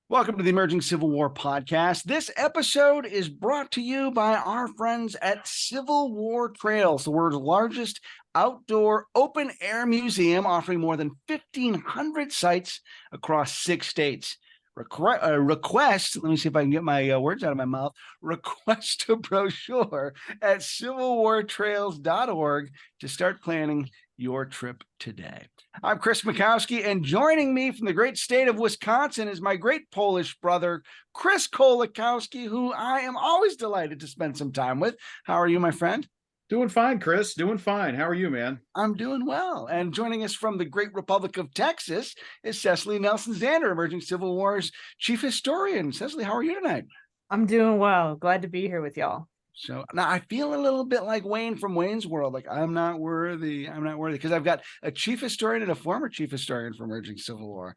Welcome to the Emerging Civil War podcast. This episode is brought to you by our friends at Civil War Trails, the world's largest outdoor open-air museum offering more than 1,500 sites across 6 states. Request, let me see if I can get my words out of my mouth, request a brochure at civilwartrails.org to start planning your trip today. I'm Chris Mackowski, and joining me from the great state of Wisconsin is my great Polish brother, Chris Kolakowski, who I am always delighted to spend some time with. How are you, my friend? Doing fine, Chris. Doing fine. How are you, man? I'm doing well. And joining us from the great Republic of Texas is Cecily Nelson Zander, Emerging Civil War's chief historian. Cecily, how are you tonight? I'm doing well. Glad to be here with y'all. So now I feel a little bit like Wayne from Wayne's World, like I'm not worthy, because I've got a chief historian and a former chief historian for Emerging Civil War.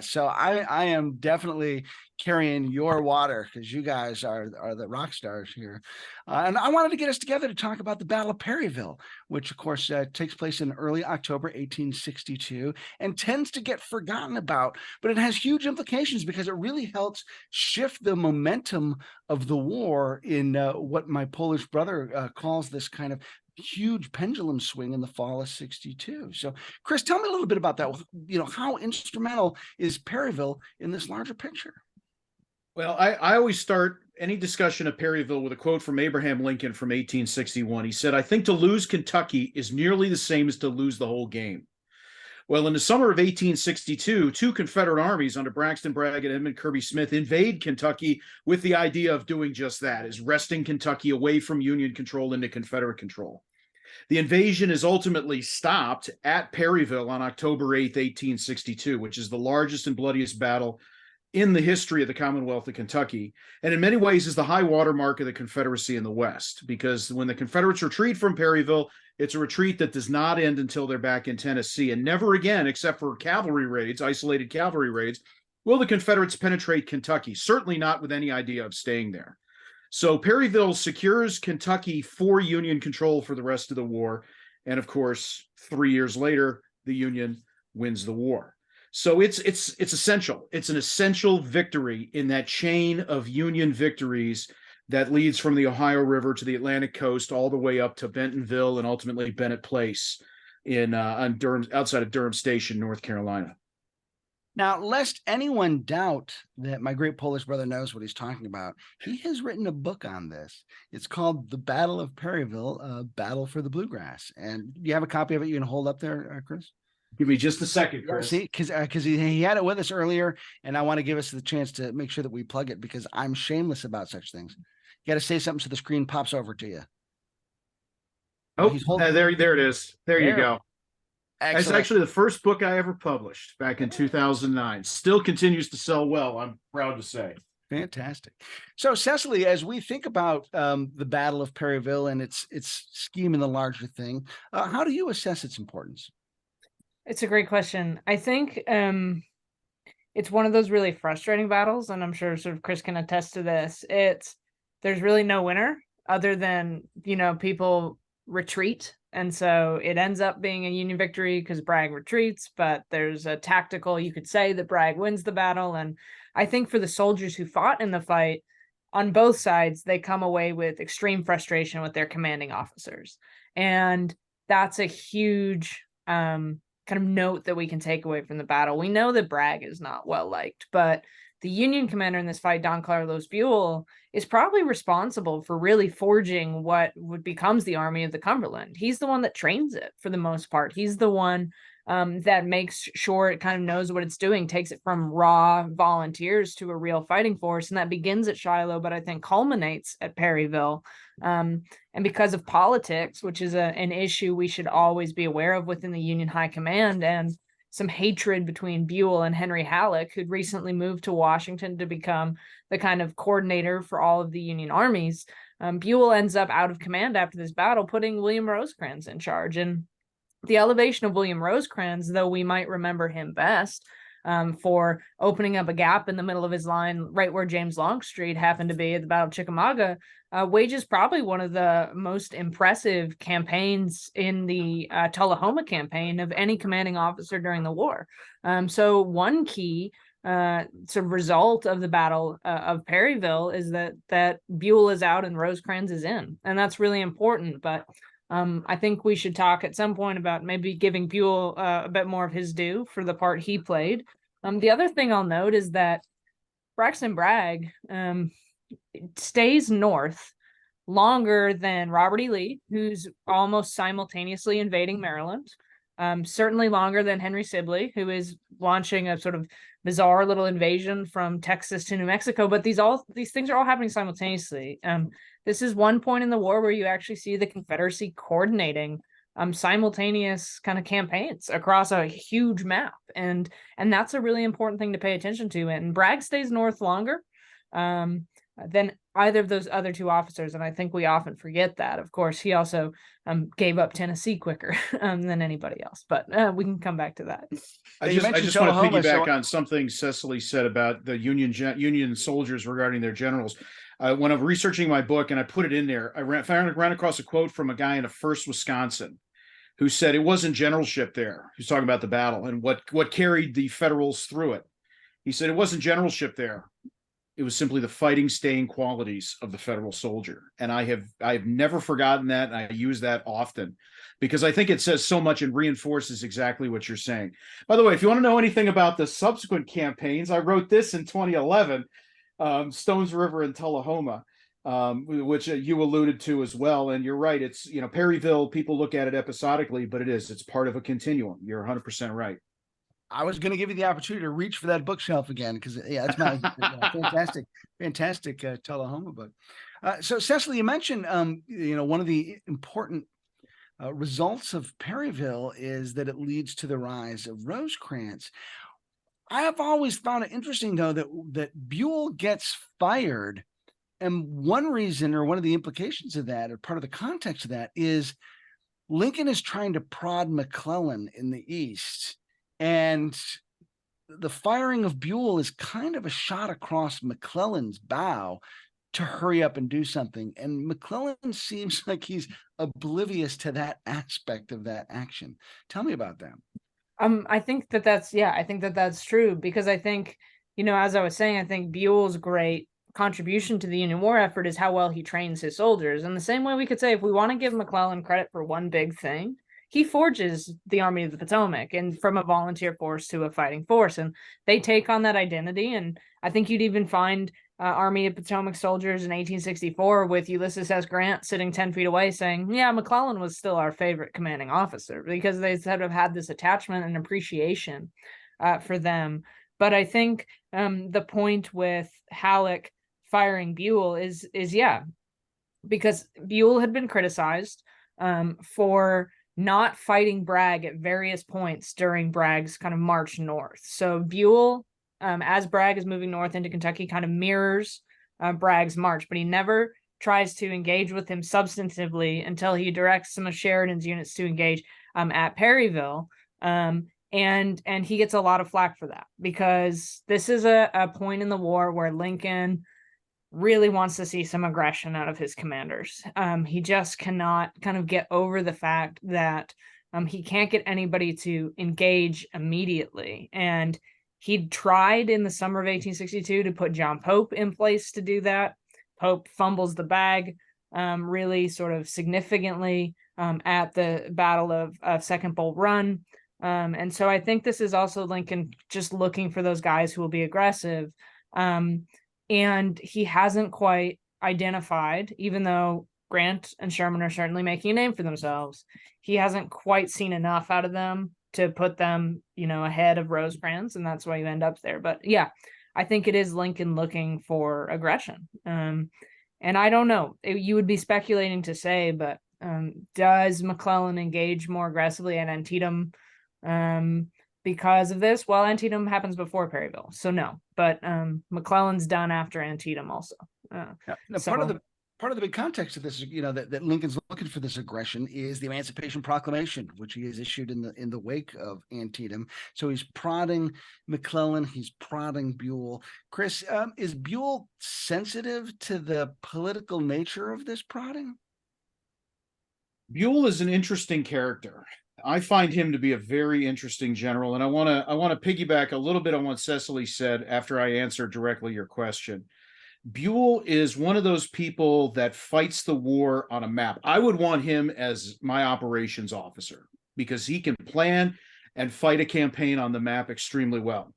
So I am definitely carrying your water because you guys are the rock stars here. And I wanted to get us together to talk about the Battle of Perryville, which of course takes place in early October 1862 and tends to get forgotten about, but it has huge implications because it really helps shift the momentum of the war in what my Polish brother calls this kind of huge pendulum swing in the fall of 62. So Chris, tell me a little bit about that. How instrumental is Perryville in this larger picture? Well, I always start any discussion of Perryville with a quote from Abraham Lincoln from 1861. He said, "I think to lose Kentucky is nearly the same as to lose the whole game." Well, in the summer of 1862, two Confederate armies under Braxton Bragg and Edmund Kirby Smith invade Kentucky with the idea of doing just that, is wresting Kentucky away from Union control into Confederate control. The invasion is ultimately stopped at Perryville on October 8th, 1862, which is the largest and bloodiest battle in the history of the Commonwealth of Kentucky, and in many ways is the high water mark of the Confederacy in the West, because when the Confederates retreat from Perryville, it's a retreat that does not end until they're back in Tennessee, and never again, except for cavalry raids, isolated cavalry raids, will the Confederates penetrate Kentucky, certainly not with any idea of staying there. So Perryville secures Kentucky for Union control for the rest of the war, and of course, 3 years later, the Union wins the war. So it's essential. It's an essential victory in that chain of Union victories that leads from the Ohio River to the Atlantic coast all the way up to Bentonville and ultimately Bennett Place on Durham, outside of Durham Station, North Carolina. Now, lest anyone doubt that my great Polish brother knows what he's talking about, he has written a book on this. It's called The Battle of Perryville, Battle for the Bluegrass. And you have a copy of it you can hold up there, Chris? Give me just a second, Chris. See, because he had it with us earlier, and I want to give us the chance to make sure that we plug it because I'm shameless about such things. You got to say something so the screen pops over to you. Oh, there it is. There you go. Excellent. That's actually the first book I ever published back in 2009. Still continues to sell well, I'm proud to say. Fantastic. So, Cecily, as we think about the Battle of Perryville and its scheme in the larger thing, how do you assess its importance? It's a great question. I think it's one of those really frustrating battles, and I'm sure sort of Chris can attest to this. There's really no winner other than, people retreat. And so it ends up being a Union victory because Bragg retreats, but there's a tactical, you could say that Bragg wins the battle. And I think for the soldiers who fought in the fight on both sides, they come away with extreme frustration with their commanding officers. And that's a huge kind of note that we can take away from the battle. We know that Bragg is not well liked, but the Union commander in this fight, Don Carlos Buell, is probably responsible for really forging what becomes the Army of the Cumberland. He's the one that trains it for the most part. He's the one that makes sure it kind of knows what it's doing, takes it from raw volunteers to a real fighting force. And that begins at Shiloh, but I think culminates at Perryville. And because of politics, which is an issue we should always be aware of within the Union High Command, and some hatred between Buell and Henry Halleck, who'd recently moved to Washington to become the kind of coordinator for all of the Union armies, Buell ends up out of command after this battle, putting William Rosecrans in charge. And the elevation of William Rosecrans, though we might remember him best for opening up a gap in the middle of his line right where James Longstreet happened to be at the Battle of Chickamauga, wages probably one of the most impressive campaigns in the Tullahoma campaign of any commanding officer during the war. So one key sort of result of the Battle of Perryville is that Buell is out and Rosecrans is in, and that's really important. But I think we should talk at some point about maybe giving Buell a bit more of his due for the part he played. The other thing I'll note is that Braxton Bragg stays north longer than Robert E. Lee, who's almost simultaneously invading Maryland. Certainly longer than Henry Sibley, who is launching a sort of bizarre little invasion from Texas to New Mexico. But these things are all happening simultaneously. This is one point in the war where you actually see the Confederacy coordinating simultaneous kind of campaigns across a huge map, and that's a really important thing to pay attention to. And Bragg stays north longer than either of those other two officers, and I think we often forget that. Of course, he also gave up Tennessee quicker than anybody else, but we can come back to that. I just want to piggyback on something Cecily said about the Union soldiers regarding their generals. When I'm researching my book, and I put it in there, I ran across a quote from a guy in a 1st Wisconsin who said it wasn't generalship there. He was talking about the battle and what carried the Federals through it. He said it wasn't generalship there. It was simply the fighting, staying qualities of the Federal soldier. And I've never forgotten that. And I use that often because I think it says so much and reinforces exactly what you're saying. By the way, if you want to know anything about the subsequent campaigns, I wrote this in 2011, Stones River and Tullahoma, which you alluded to as well. And you're right. It's, Perryville, people look at it episodically, but it's part of a continuum. You're 100% right. I was going to give you the opportunity to reach for that bookshelf again because it's my fantastic Tullahoma book. So Cecily, you mentioned one of the important results of Perryville is that it leads to the rise of Rosecrans. I have always found it interesting though that Buell gets fired, and one reason or one of the implications of that, or part of the context of that, is Lincoln is trying to prod McClellan in the East. And the firing of Buell is kind of a shot across McClellan's bow to hurry up and do something. And McClellan seems like he's oblivious to that aspect of that action. Tell me about that. I think that's true, because I think, as I was saying, I think Buell's great contribution to the Union war effort is how well he trains his soldiers. And the same way we could say, if we want to give McClellan credit for one big thing, he forges the Army of the Potomac and from a volunteer force to a fighting force, and they take on that identity. And I think you'd even find Army of Potomac soldiers in 1864 with Ulysses S. Grant sitting 10 feet away saying, yeah, McClellan was still our favorite commanding officer, because they sort of had this attachment and appreciation for them. But I think the point with Halleck firing Buell is because Buell had been criticized for not fighting Bragg at various points during Bragg's kind of march north. So Buell, as Bragg is moving north into Kentucky, kind of mirrors Bragg's march, but he never tries to engage with him substantively until he directs some of Sheridan's units to engage at Perryville. And he gets a lot of flack for that, because this is a point in the war where Lincoln really wants to see some aggression out of his commanders. He just cannot kind of get over the fact that he can't get anybody to engage immediately. And he tried in the summer of 1862 to put John Pope in place to do that. Pope fumbles the bag really sort of significantly at the Battle of Second Bull Run. And so I think this is also Lincoln just looking for those guys who will be aggressive. And he hasn't quite identified, even though Grant and Sherman are certainly making a name for themselves, he hasn't quite seen enough out of them to put them, ahead of Rosecrans, and that's why you end up there. But yeah, I think it is Lincoln looking for aggression. And I don't know, you would be speculating to say, but does McClellan engage more aggressively at Antietam because of this? Well, Antietam happens before Perryville, so no. But McClellan's done after Antietam also. Part of the big context of this is, that Lincoln's looking for this aggression is the Emancipation Proclamation, which he has issued in the wake of Antietam. So he's prodding McClellan, he's prodding Buell. Chris, is Buell sensitive to the political nature of this prodding? Buell is an interesting character. I find him to be a very interesting general, and I want to piggyback a little bit on what Cecily said after I answer directly your question. Buell is one of those people that fights the war on a map. I would want him as my operations officer because he can plan and fight a campaign on the map extremely well.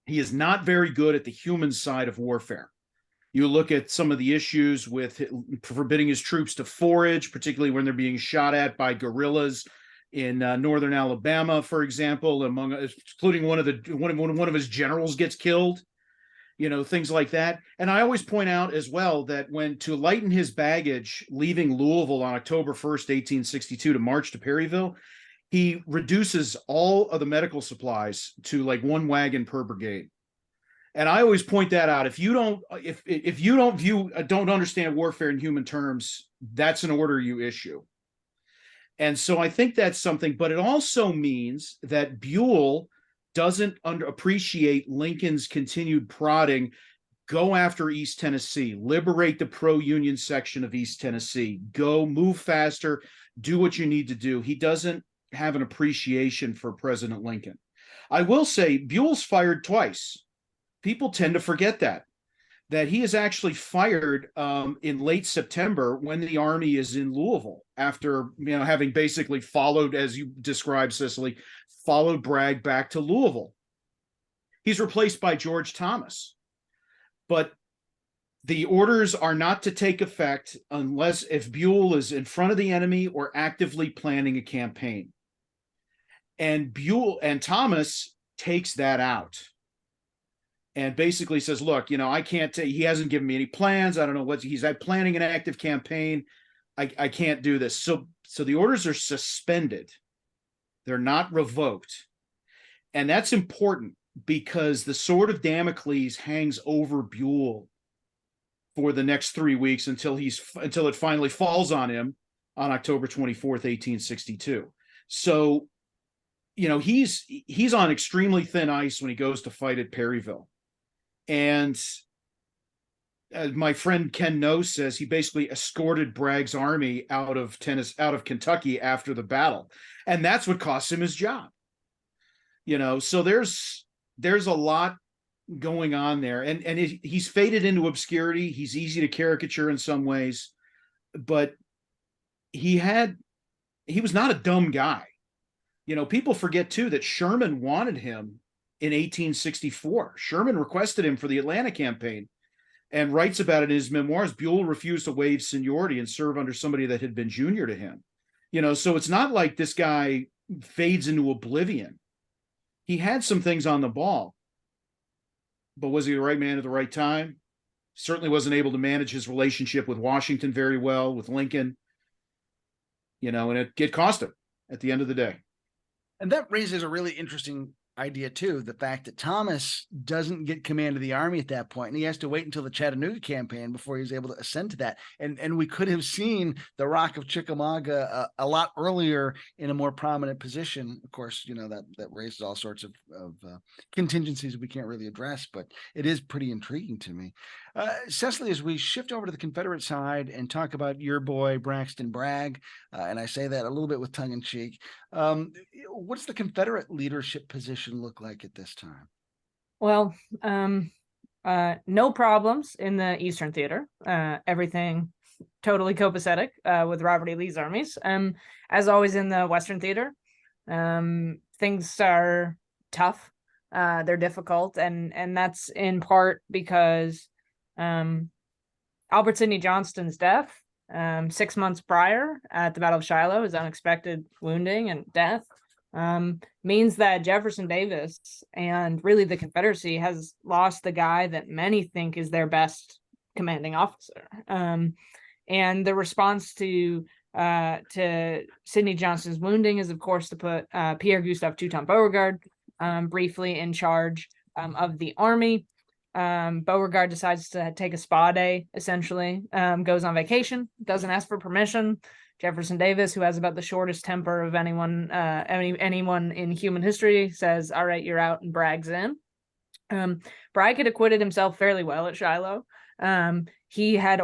He is not very good at the human side of warfare. You look at some of the issues with forbidding his troops to forage, particularly when they're being shot at by guerrillas in northern Alabama, for example, including one of his generals gets killed. Things like that. And I always point out as well that when to lighten his baggage, leaving Louisville on October 1st, 1862 to march to Perryville, he reduces all of the medical supplies to like one wagon per brigade. And I always point that out. If you don't understand warfare in human terms, that's an order you issue. And so I think that's something, but it also means that Buell doesn't appreciate Lincoln's continued prodding, go after East Tennessee, liberate the pro-Union section of East Tennessee, go move faster, do what you need to do. He doesn't have an appreciation for President Lincoln. I will say Buell's fired twice. People tend to forget that he is actually fired in late September when the army is in Louisville after, having basically followed, as you described, Cecily, followed Bragg back to Louisville. He's replaced by George Thomas. But the orders are not to take effect unless if Buell is in front of the enemy or actively planning a campaign. And Thomas takes that out and basically says, look, I can't, he hasn't given me any plans. I don't know he's planning an active campaign. I can't do this. So the orders are suspended. They're not revoked. And that's important because the sword of Damocles hangs over Buell for the next 3 weeks until it finally falls on him on October 24th, 1862. So, he's on extremely thin ice when he goes to fight at Perryville. And my friend Ken Noe says he basically escorted Bragg's army out of Kentucky after the battle. And that's what cost him his job. So there's a lot going on there. And he's faded into obscurity. He's easy to caricature in some ways, but he was not a dumb guy. People forget too that Sherman wanted him in 1864. Sherman requested him for the Atlanta campaign and writes about it in his memoirs. Buell refused to waive seniority and serve under somebody that had been junior to him. So it's not like this guy fades into oblivion. He had some things on the ball, but was he the right man at the right time? Certainly wasn't able to manage his relationship with Washington very well, with Lincoln, and it cost him at the end of the day. And that raises a really interesting idea too, the fact that Thomas doesn't get command of the army at that point, and he has to wait until the Chattanooga campaign before he's able to ascend to that. And we could have seen the Rock of Chickamauga a lot earlier in a more prominent position. Of course, that raises all sorts of contingencies we can't really address, but it is pretty intriguing to me. Cecily, as we shift over to the Confederate side and talk about your boy Braxton Bragg, and I say that a little bit with tongue in cheek, what's the Confederate leadership position look like at this time? Well, no problems in the Eastern Theater. Everything totally copacetic with Robert E. Lee's armies. As always in the Western Theater, things are tough. They're difficult, and that's in part because Albert Sidney Johnston's death 6 months prior at the Battle of Shiloh, his unexpected wounding and death, means that Jefferson Davis and really the Confederacy has lost the guy that many think is their best commanding officer. And the response to Sidney Johnston's wounding is, of course, to put Pierre Gustave Toutant Beauregard briefly in charge of the army. Beauregard decides to take a spa day, essentially, goes on vacation, doesn't ask for permission. Jefferson Davis, who has about the shortest temper of anyone in human history, says, all right, you're out, and Bragg's in. Bragg had acquitted himself fairly well at Shiloh. He had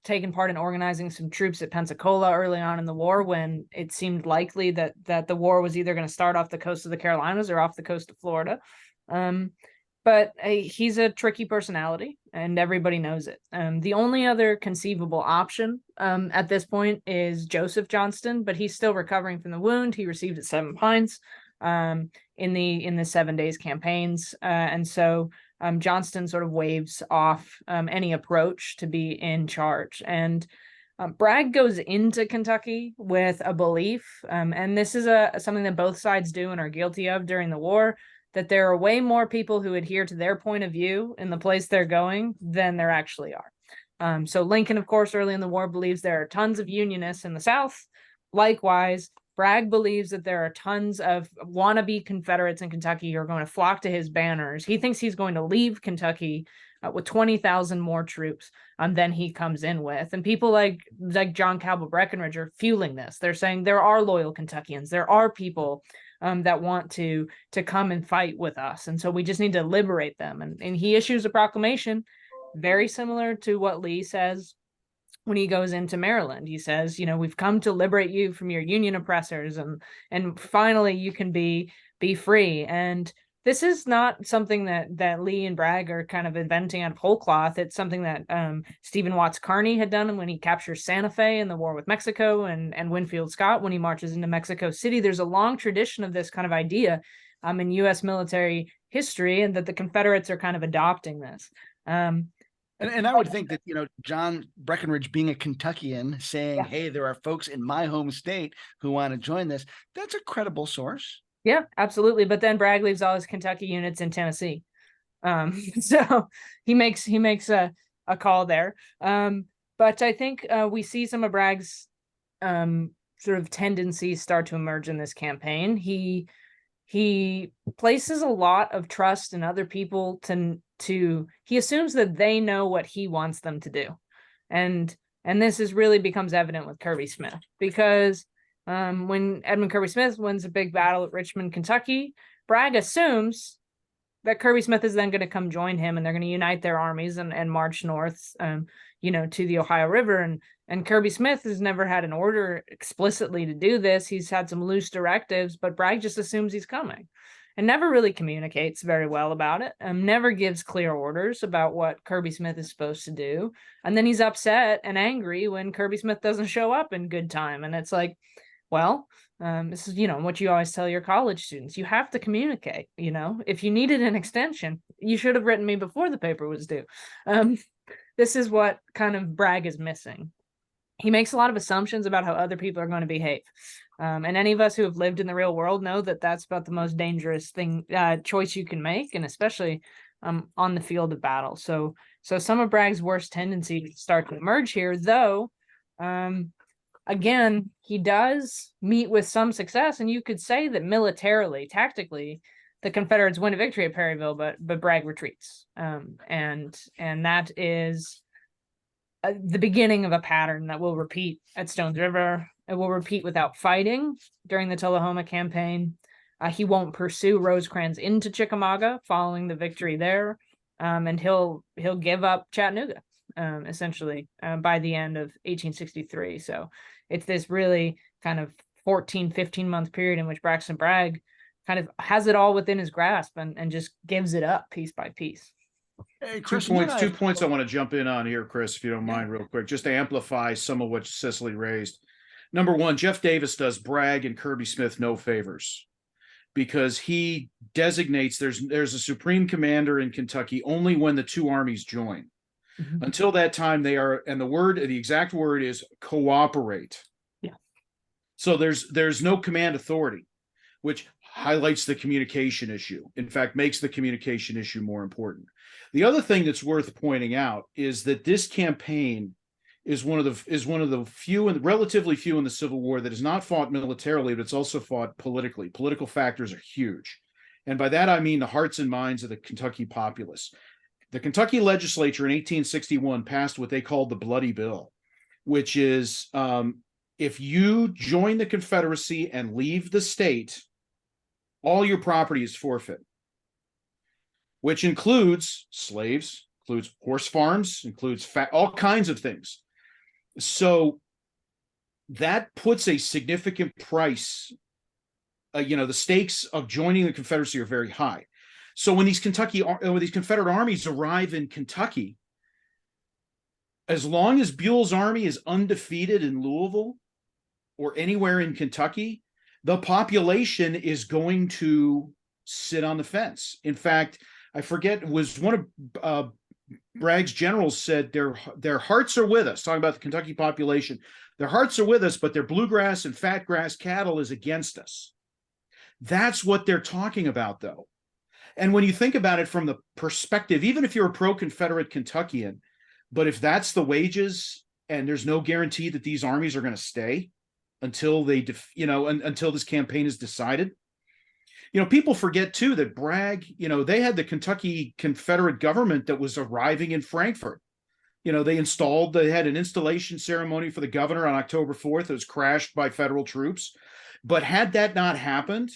taken part in organizing some troops at Pensacola early on in the war when it seemed likely that the war was either going to start off the coast of the Carolinas or off the coast of Florida. But he's a tricky personality, and everybody knows it. The only other conceivable option at this point is Joseph Johnston, but he's still recovering from the wound he received at Seven Pines in the 7 days campaigns, and so Johnston sort of waves off any approach to be in charge. And Bragg goes into Kentucky with a belief, and this is something that both sides do and are guilty of during the war, that there are way more people who adhere to their point of view in the place they're going than there actually are. So Lincoln, of course, early in the war believes there are tons of Unionists in the South. Likewise, Bragg believes that there are tons of wannabe Confederates in Kentucky who are going to flock to his banners. He thinks he's going to leave Kentucky with 20,000 more troops than he comes in with. And people like John Cabell Breckinridge are fueling this. They're saying there are loyal Kentuckians. There are people that want to come and fight with us. And so we just need to liberate them. And he issues a proclamation very similar to what Lee says when he goes into Maryland. He says, we've come to liberate you from your Union oppressors, and finally you can be free. And this is not something that Lee and Bragg are kind of inventing out of whole cloth. It's something that Stephen Watts Kearny had done when he captures Santa Fe in the war with Mexico, and Winfield Scott when he marches into Mexico City. There's a long tradition of this kind of idea in U.S. military history, and that the Confederates are kind of adopting this. And I would think that, John Breckinridge being a Kentuckian saying, Yeah. hey, there are folks in my home state who want to join this, that's a credible source. Yeah, absolutely. But then Bragg leaves all his Kentucky units in Tennessee. So he makes a call there. But I think we see some of Bragg's sort of tendencies start to emerge in this campaign. He places a lot of trust in other people he assumes that they know what he wants them to do. And this really becomes evident with Kirby Smith, because when Edmund Kirby Smith wins a big battle at Richmond, Kentucky, Bragg assumes that Kirby Smith is then going to come join him, and they're going to unite their armies and march north, to the Ohio River. And Kirby Smith has never had an order explicitly to do this. He's had some loose directives, but Bragg just assumes he's coming and never really communicates very well about it. Never gives clear orders about what Kirby Smith is supposed to do. And then he's upset and angry when Kirby Smith doesn't show up in good time. And it's like, well, this is, what you always tell your college students. You have to communicate. If you needed an extension, you should have written me before the paper was due. This is what kind of Bragg is missing. He makes a lot of assumptions about how other people are going to behave. And any of us who have lived in the real world know that that's about the most dangerous choice you can make, and especially on the field of battle. So some of Bragg's worst tendencies start to emerge here, though. Again, he does meet with some success, and you could say that militarily, tactically, the Confederates win a victory at Perryville, but Bragg retreats, and that is the beginning of a pattern that will repeat at Stones River. It will repeat without fighting during the Tullahoma campaign. He won't pursue Rosecrans into Chickamauga following the victory there, and he'll give up Chattanooga essentially by the end of 1863. So it's this really kind of 15 month period in which Braxton Bragg kind of has it all within his grasp and just gives it up piece by piece. Hey, 2 points I want to jump in on here, Chris, if you don't mind, real quick, just to amplify some of what Cecily raised. Number one, Jeff Davis does Bragg and Kirby Smith no favors, because he designates there's a supreme commander in Kentucky only when the two armies join. Mm-hmm. Until that time, they are, and the exact word is cooperate. Yeah. So there's no command authority, which highlights the communication issue. In fact, makes the communication issue more important. The other thing that's worth pointing out is that this campaign is one of the few and relatively few in the Civil War that is not fought militarily, but it's also fought politically. Political factors are huge. And by that, I mean the hearts and minds of the Kentucky populace. The Kentucky legislature in 1861 passed what they called the Bloody Bill, which is if you join the Confederacy and leave the state, all your property is forfeit. which includes slaves, includes horse farms, includes all kinds of things. So that puts a significant price. The stakes of joining the Confederacy are very high. So when these Confederate armies arrive in Kentucky, as long as Buell's army is undefeated in Louisville or anywhere in Kentucky, the population is going to sit on the fence. In fact, I forget, it was one of Bragg's generals said their hearts are with us, talking about the Kentucky population. Their hearts are with us, but their bluegrass and fat grass cattle is against us. That's what they're talking about, though. And when you think about it from the perspective, even if you're a pro-Confederate Kentuckian, but if that's the wages and there's no guarantee that these armies are going to stay until until this campaign is decided, people forget too that Bragg, they had the Kentucky Confederate government that was arriving in Frankfort. They had an installation ceremony for the governor on October 4th. It was crashed by federal troops. But had that not happened,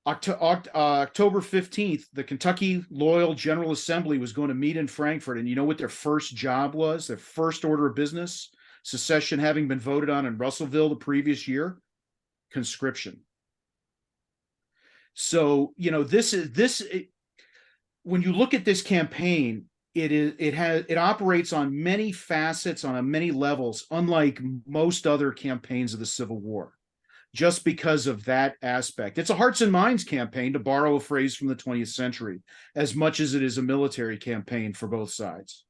October 15th, the Kentucky Loyal General Assembly was going to meet in Frankfort. And you know what their first job was? Their first order of business, secession having been voted on in Russellville the previous year? Conscription. So, when you look at this campaign, it operates on many facets, on many levels, unlike most other campaigns of the Civil War, just because of that aspect. It's a hearts and minds campaign, to borrow a phrase from the 20th century, as much as it is a military campaign for both sides.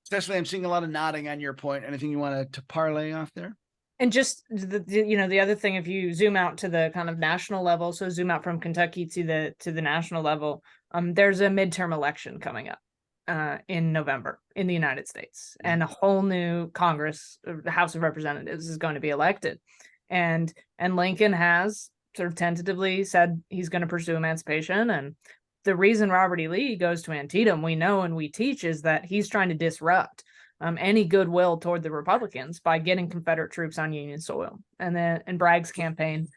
Cecily, I'm seeing a lot of nodding on your point. Anything you want to parlay off there? And just the other thing, if you zoom out to the kind of national level, so zoom out from Kentucky to the national level, there's a midterm election coming up in November in the United States, and a whole new Congress, the House of Representatives, is going to be elected, and Lincoln has sort of tentatively said he's going to pursue emancipation. And the reason Robert E. Lee goes to Antietam, we know and we teach, is that he's trying to disrupt any goodwill toward the Republicans by getting Confederate troops on Union soil. And Bragg's campaign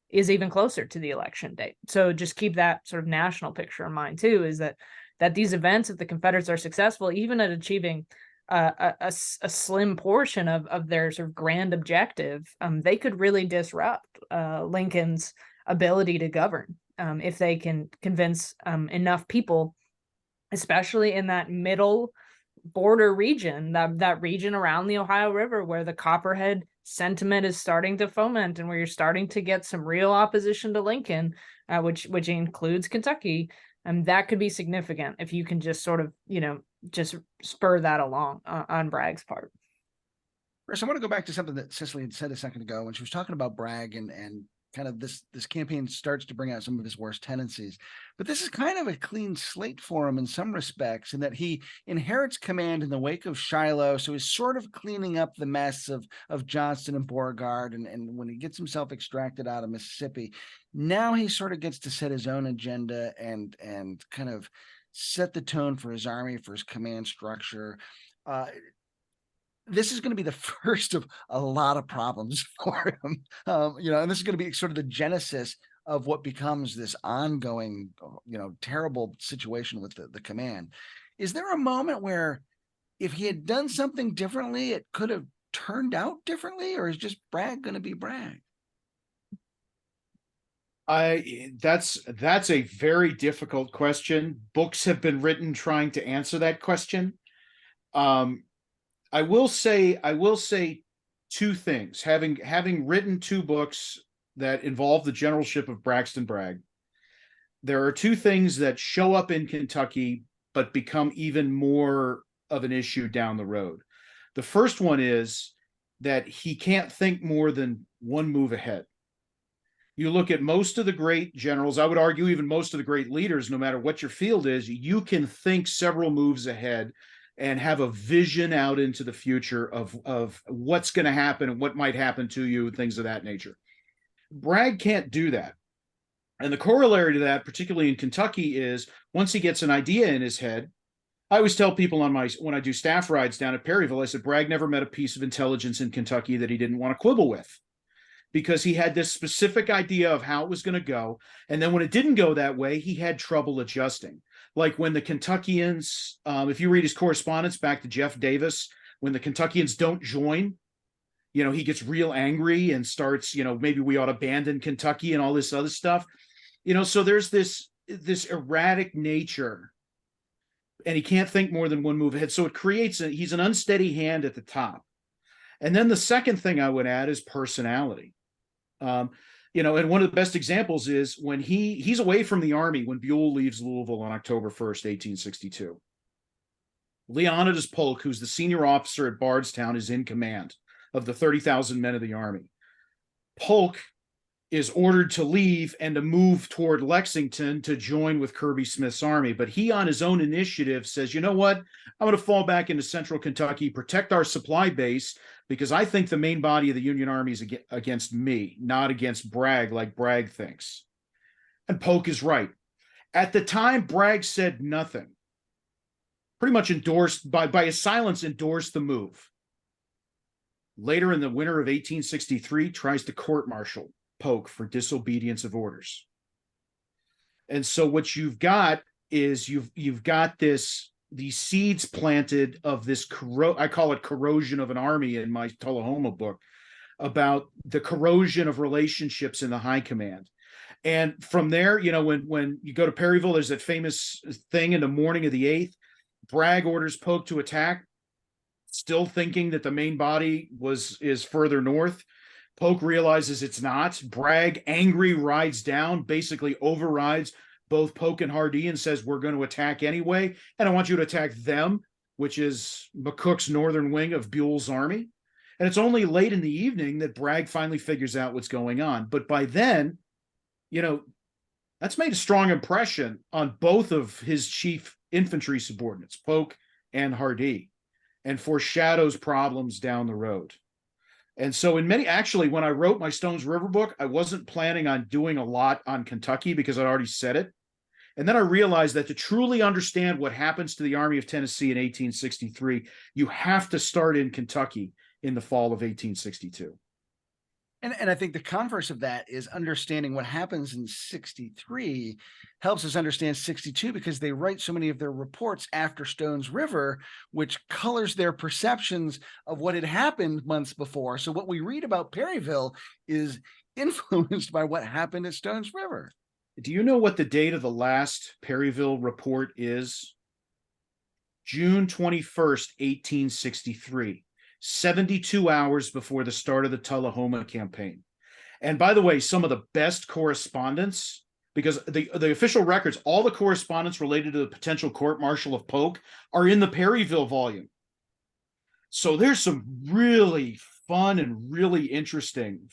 is even closer to the election date. So just keep that sort of national picture in mind too, is that these events, if the Confederates are successful, even at achieving a slim portion of their sort of grand objective, they could really disrupt Lincoln's ability to govern if they can convince enough people, especially in that middle border region, that region around the Ohio River, where the Copperhead sentiment is starting to foment, and where you're starting to get some real opposition to Lincoln, which includes Kentucky. That could be significant if you can just sort of, just spur that along on Bragg's part. Chris, I want to go back to something that Cecily had said a second ago when she was talking about Bragg and kind of this campaign starts to bring out some of his worst tendencies. But this is kind of a clean slate for him in some respects, in that he inherits command in the wake of Shiloh. So he's sort of cleaning up the mess of Johnston and Beauregard. And when he gets himself extracted out of Mississippi, now he sort of gets to set his own agenda and kind of set the tone for his army, for his command structure. This is going to be the first of a lot of problems for him, and this is going to be sort of the genesis of what becomes this ongoing, terrible situation with the command. Is there a moment where, if he had done something differently, it could have turned out differently, or is just Bragg going to be Bragg? That's a very difficult question. Books have been written trying to answer that question. I will say two things. Having written two books that involve the generalship of Braxton Bragg, there are two things that show up in Kentucky but become even more of an issue down the road. The first one is that he can't think more than one move ahead. You look at most of the great generals, I would argue even most of the great leaders, no matter what your field is, you can think several moves ahead and have a vision out into the future of what's going to happen and what might happen to you, things of that nature. Bragg can't do that. And the corollary to that, particularly in Kentucky, is once he gets an idea in his head, I always tell people when I do staff rides down at Perryville, I said, Bragg never met a piece of intelligence in Kentucky that he didn't want to quibble with. because he had this specific idea of how it was going to go. And then when it didn't go that way, he had trouble adjusting. Like when the Kentuckians, if you read his correspondence back to Jeff Davis, when the Kentuckians don't join, he gets real angry and starts, maybe we ought to abandon Kentucky and all this other stuff. So there's this erratic nature, and he can't think more than one move ahead. So it creates he's an unsteady hand at the top. And then the second thing I would add is personality. And one of the best examples is when he's away from the Army when Buell leaves Louisville on October 1st, 1862. Leonidas Polk, who's the senior officer at Bardstown, is in command of the 30,000 men of the Army. Polk is ordered to leave and to move toward Lexington to join with Kirby Smith's army. But he, on his own initiative, says, you know what? I'm going to fall back into central Kentucky, protect our supply base, because I think the main body of the Union Army is against me, not against Bragg, like Bragg thinks. And Polk is right. At the time, Bragg said nothing. Pretty much endorsed, by his silence, endorsed the move. Later in the winter of 1863, tries to court-martial Polk for disobedience of orders. And so what you've got is you've got these seeds planted of this I call it corrosion of an army in my Tullahoma book, about the corrosion of relationships in the high command. And from there, when you go to Perryville, there's that famous thing in the morning of the 8th. Bragg orders Polk to attack, still thinking that the main body is further north. Polk realizes it's not. Bragg, angry, rides down, basically overrides both Polk and Hardee and says, we're going to attack anyway, and I want you to attack them, which is McCook's northern wing of Buell's army. And it's only late in the evening that Bragg finally figures out what's going on. But by then, that's made a strong impression on both of his chief infantry subordinates, Polk and Hardee, and foreshadows problems down the road. And so actually, when I wrote my Stones River book, I wasn't planning on doing a lot on Kentucky because I'd already said it. And then I realized that to truly understand what happens to the Army of Tennessee in 1863, you have to start in Kentucky in the fall of 1862. And I think the converse of that is understanding what happens in 63 helps us understand 62, because they write so many of their reports after Stones River, which colors their perceptions of what had happened months before. So what we read about Perryville is influenced by what happened at Stones River. Do you know what the date of the last Perryville report is? June 21st, 1863. 72 hours before the start of the Tullahoma campaign. And by the way, some of the best correspondence, because the official records, all the correspondence related to the potential court-martial of Polk are in the Perryville volume. So there's some really fun and really interesting,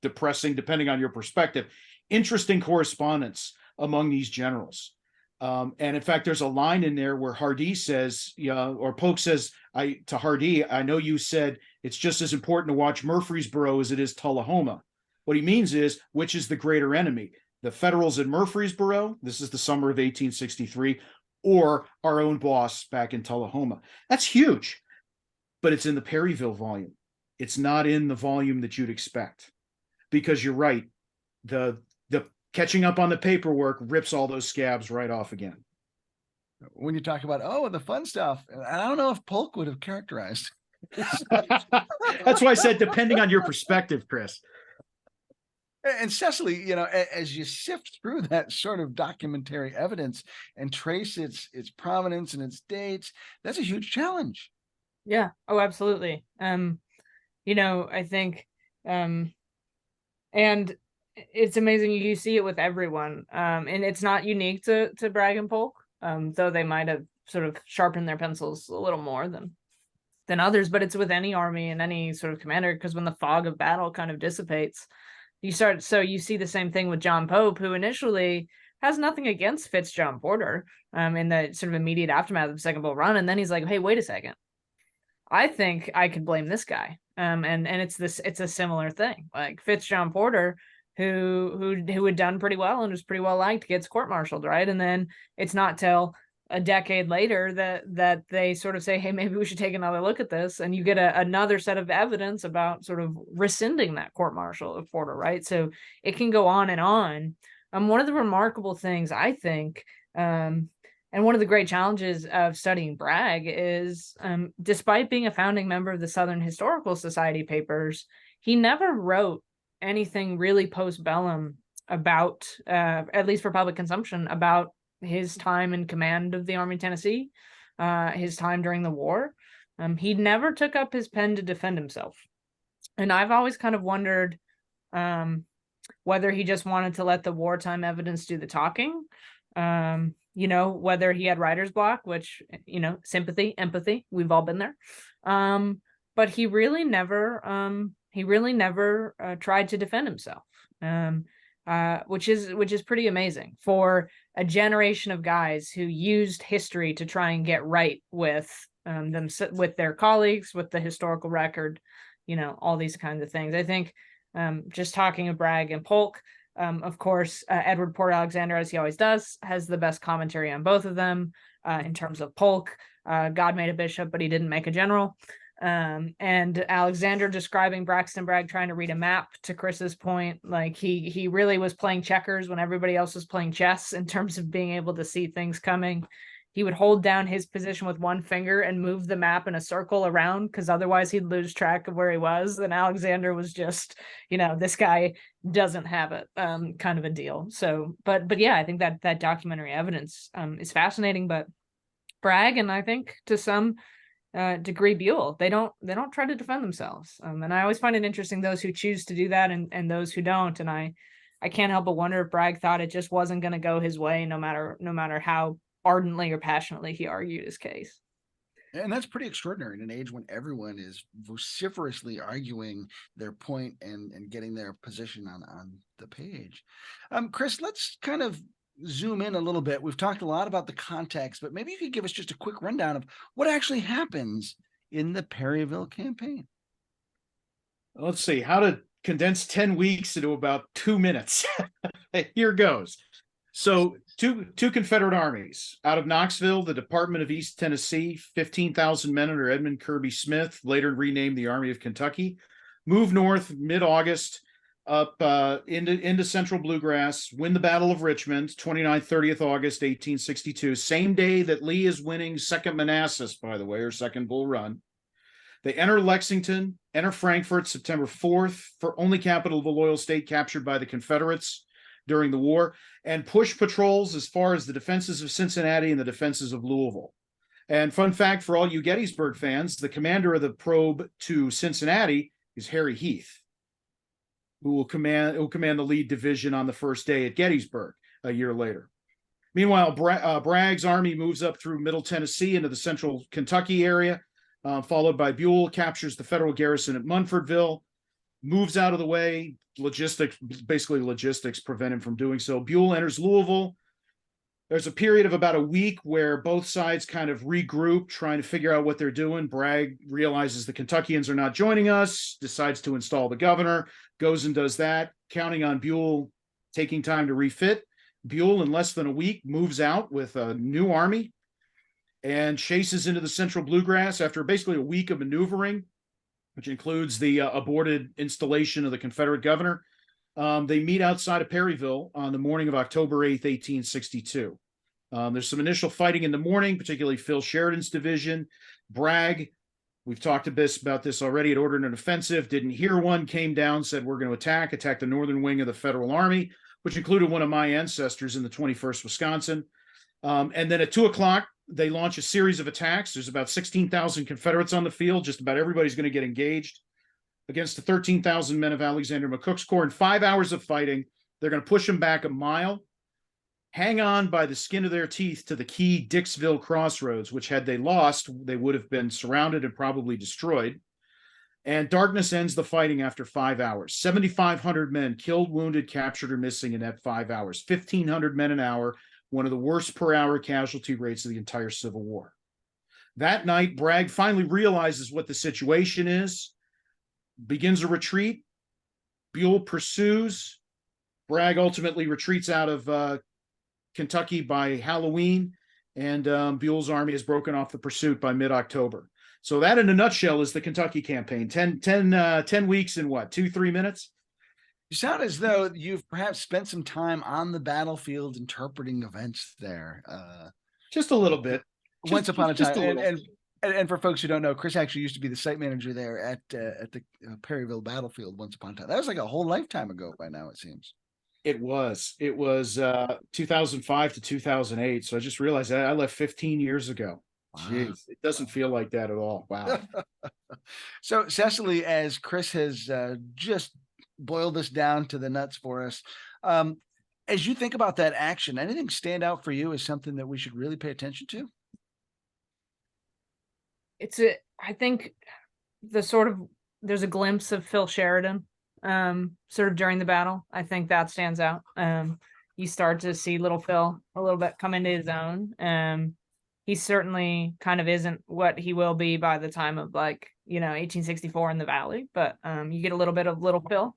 depressing, depending on your perspective, interesting correspondence among these generals. And in fact, there's a line in there where Hardee says, or Polk says to Hardee, I know you said it's just as important to watch Murfreesboro as it is Tullahoma. What he means is, which is the greater enemy? The Federals in Murfreesboro, this is the summer of 1863, or our own boss back in Tullahoma. That's huge, but it's in the Perryville volume. It's not in the volume that you'd expect, because you're right. The catching up on the paperwork rips all those scabs right off again. When you talk about, the fun stuff, I don't know if Polk would have characterized. That's why I said, depending on your perspective, Chris. And Cecily, as you sift through that sort of documentary evidence and trace its provenance and its dates, that's a huge challenge. Yeah. Oh, absolutely. I think, and it's amazing. You see it with everyone. And it's not unique to Bragg and Polk, though they might have sort of sharpened their pencils a little more than others, but it's with any army and any sort of commander, because when the fog of battle kind of dissipates, you see the same thing with John Pope, who initially has nothing against Fitz-John Porter in the sort of immediate aftermath of the Second Bull Run. And then he's like, hey, wait a second. I think I could blame this guy. And it's a similar thing. Like Fitz-John Porter, who had done pretty well and was pretty well liked, gets court-martialed, right? And then it's not till a decade later that they sort of say, hey, maybe we should take another look at this, and you get another set of evidence about sort of rescinding that court-martial order, right? So it can go on and on. One of the remarkable things, I think, and one of the great challenges of studying Bragg is, despite being a founding member of the Southern Historical Society papers, he never wrote anything really postbellum about, at least for public consumption, about his time in command of the Army of Tennessee, his time during the war. He never took up his pen to defend himself. And I've always kind of wondered whether he just wanted to let the wartime evidence do the talking, whether he had writer's block, which, sympathy, empathy, we've all been there. But he really never tried to defend himself. Which is pretty amazing for a generation of guys who used history to try and get right with with their colleagues, with the historical record, all these kinds of things. I think just talking of Bragg and Polk, of course, Edward Port Alexander, as he always does, has the best commentary on both of them. In terms of Polk, God made a bishop, but he didn't make a general. And Alexander describing Braxton Bragg trying to read a map, to Chris's point, like he really was playing checkers when everybody else was playing chess in terms of being able to see things coming. He would hold down his position with one finger and move the map in a circle around, because otherwise he'd lose track of where he was. And Alexander was just, this guy doesn't have it, kind of a deal. So, but yeah, I think that documentary evidence is fascinating. But Bragg, and I think to some degree Buell, they don't try to defend themselves, and I always find it interesting, those who choose to do that and those who don't. And I can't help but wonder if Bragg thought it just wasn't going to go his way, no matter how ardently or passionately he argued his case. And that's pretty extraordinary in an age when everyone is vociferously arguing their point and getting their position on the page. Chris, let's kind of zoom in a little bit. We've talked a lot about the context, but maybe you could give us just a quick rundown of what actually happens in the Perryville campaign. Let's see how to condense 10 weeks into about 2 minutes. Here goes. So two Confederate armies out of Knoxville, the Department of East Tennessee, 15,000 men under Edmund Kirby Smith, later renamed the Army of Kentucky, move north mid-August up into central Bluegrass, win the Battle of Richmond, 29th, 30th August, 1862, same day that Lee is winning 2nd Manassas, by the way, or 2nd Bull Run. They enter Lexington, enter Frankfort, September 4th, for only capital of a loyal state captured by the Confederates during the war, and push patrols as far as the defenses of Cincinnati and the defenses of Louisville. And fun fact for all you Gettysburg fans, the commander of the probe to Cincinnati is Harry Heath, who will command the lead division on the first day at Gettysburg a year later. Meanwhile, Bragg's army moves up through Middle Tennessee into the central Kentucky area, followed by Buell, captures the Federal garrison at Munfordville, moves out of the way. Logistics prevent him from doing so. Buell enters Louisville. There's a period of about a week where both sides kind of regroup, trying to figure out what they're doing. Bragg realizes the Kentuckians are not joining us, decides to install the governor, goes and does that, counting on Buell taking time to refit. Buell, in less than a week, moves out with a new army and chases into the central Bluegrass after basically a week of maneuvering, which includes the aborted installation of the Confederate governor. They meet outside of Perryville on the morning of October 8th, 1862. There's some initial fighting in the morning, particularly Phil Sheridan's division. Bragg, we've talked about this already, had ordered an offensive, didn't hear one, came down, said, we're going to attack the northern wing of the Federal Army, which included one of my ancestors in the 21st Wisconsin. And then at 2 o'clock, they launch a series of attacks. There's about 16,000 Confederates on the field. Just about everybody's going to get engaged against the 13,000 men of Alexander McCook's corps. In 5 hours of fighting, they're going to push them back a mile, hang on by the skin of their teeth to the key Dixville crossroads, which had they lost, they would have been surrounded and probably destroyed. And darkness ends the fighting after 5 hours. 7,500 men killed, wounded, captured, or missing in that 5 hours. 1,500 men an hour, one of the worst per hour casualty rates of the entire Civil War. That night, Bragg finally realizes what the situation is, begins a retreat. Buell pursues. Bragg ultimately retreats out of Kentucky by Halloween and Buell's army has broken off the pursuit by mid-October. So that, in a nutshell, is the Kentucky campaign. 10 weeks in what, 2-3 minutes? You sound as though you've perhaps spent some time on the battlefield interpreting events there. Just a little bit. Once upon a just time. little. And for folks who don't know, Chris actually used to be the site manager there at the Perryville battlefield once upon a time. That was like a whole lifetime ago by now, it seems. It was 2005 to 2008. So I just realized that I left 15 years ago. Wow. Jeez, it doesn't feel like that at all. Wow. So Cecily, as Chris has just boiled this down to the nuts for us, as you think about that action, anything stand out for you as something that we should really pay attention to? I think there's a glimpse of Phil Sheridan sort of during the battle. I think that stands out. You start to see little Phil a little bit come into his own. He certainly kind of isn't what he will be by the time of 1864 in the Valley, but you get a little bit of little Phil,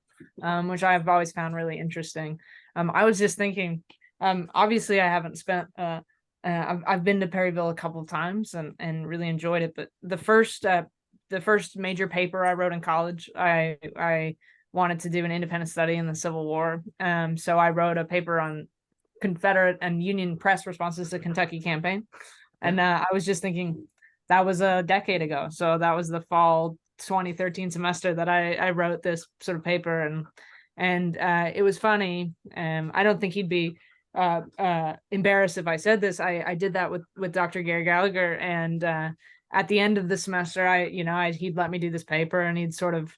which I've always found really interesting. I was just thinking, obviously I haven't spent I've been to Perryville a couple of times and really enjoyed it, but the first major paper I wrote in college, I wanted to do an independent study in the Civil War. So I wrote a paper on Confederate and Union press responses to the Kentucky campaign. And I was just thinking that was a decade ago. So that was the fall 2013 semester that I wrote this sort of paper, and it was funny. I don't think he'd be embarrassed if I said this. I did that with Dr. Gary Gallagher, and at the end of the semester, he'd let me do this paper, and he'd sort of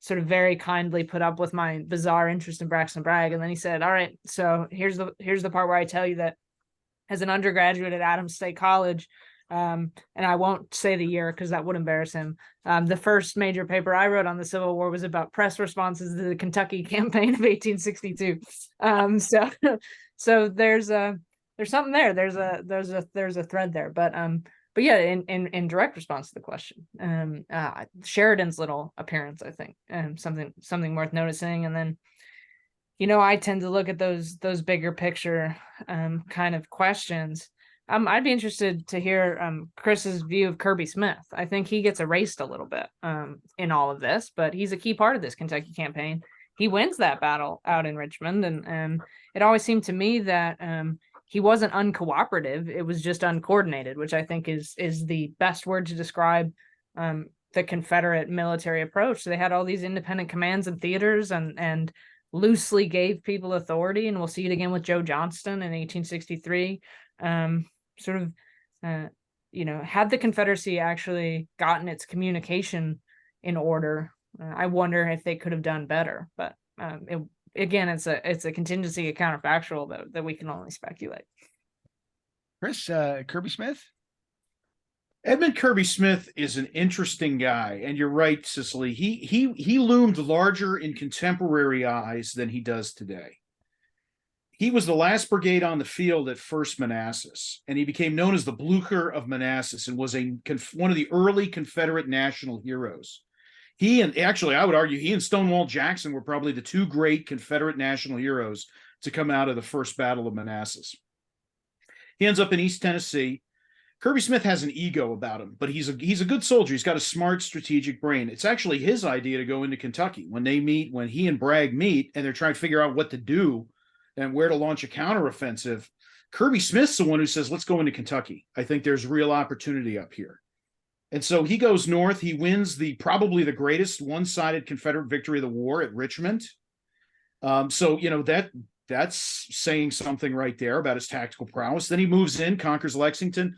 very kindly put up with my bizarre interest in Braxton Bragg, and then he said, "All right, so here's the part where I tell you that as an undergraduate at Adams State College," and I won't say the year because that would embarrass him. The first major paper I wrote on the Civil War was about press responses to the Kentucky campaign of 1862. So there's something there. There's a thread there. But yeah, in direct response to the question, Sheridan's little appearance, I think, something worth noticing. And then, I tend to look at those bigger picture kind of questions. I'd be interested to hear Chris's view of Kirby Smith. I think he gets erased a little bit in all of this, but he's a key part of this Kentucky campaign. He wins that battle out in Richmond, and it always seemed to me that he wasn't uncooperative. It was just uncoordinated, which I think is the best word to describe the Confederate military approach. They had all these independent commands and theaters, and loosely gave people authority, and we'll see it again with Joe Johnston in 1863. Had the Confederacy actually gotten its communication in order, I wonder if they could have done better. But it's a contingency, a counterfactual that we can only speculate. Chris, Kirby Smith? Edmund Kirby Smith is an interesting guy, and you're right, Cecily. He loomed larger in contemporary eyes than he does today. He was the last brigade on the field at First Manassas, and he became known as the Blucher of Manassas, and was one of the early Confederate national heroes. He and actually, I would argue, he and Stonewall Jackson were probably the two great Confederate national heroes to come out of the First Battle of Manassas. He ends up in East Tennessee. Kirby Smith has an ego about him, but he's a good soldier. He's got a smart, strategic brain. It's actually his idea to go into Kentucky. When he and Bragg meet, and they're trying to figure out what to do and where to launch a counteroffensive, Kirby Smith's the one who says, "Let's go into Kentucky. I think there's real opportunity up here." And so he goes north. He wins probably the greatest one-sided Confederate victory of the war at Richmond. That's saying something right there about his tactical prowess. Then he moves in, conquers Lexington.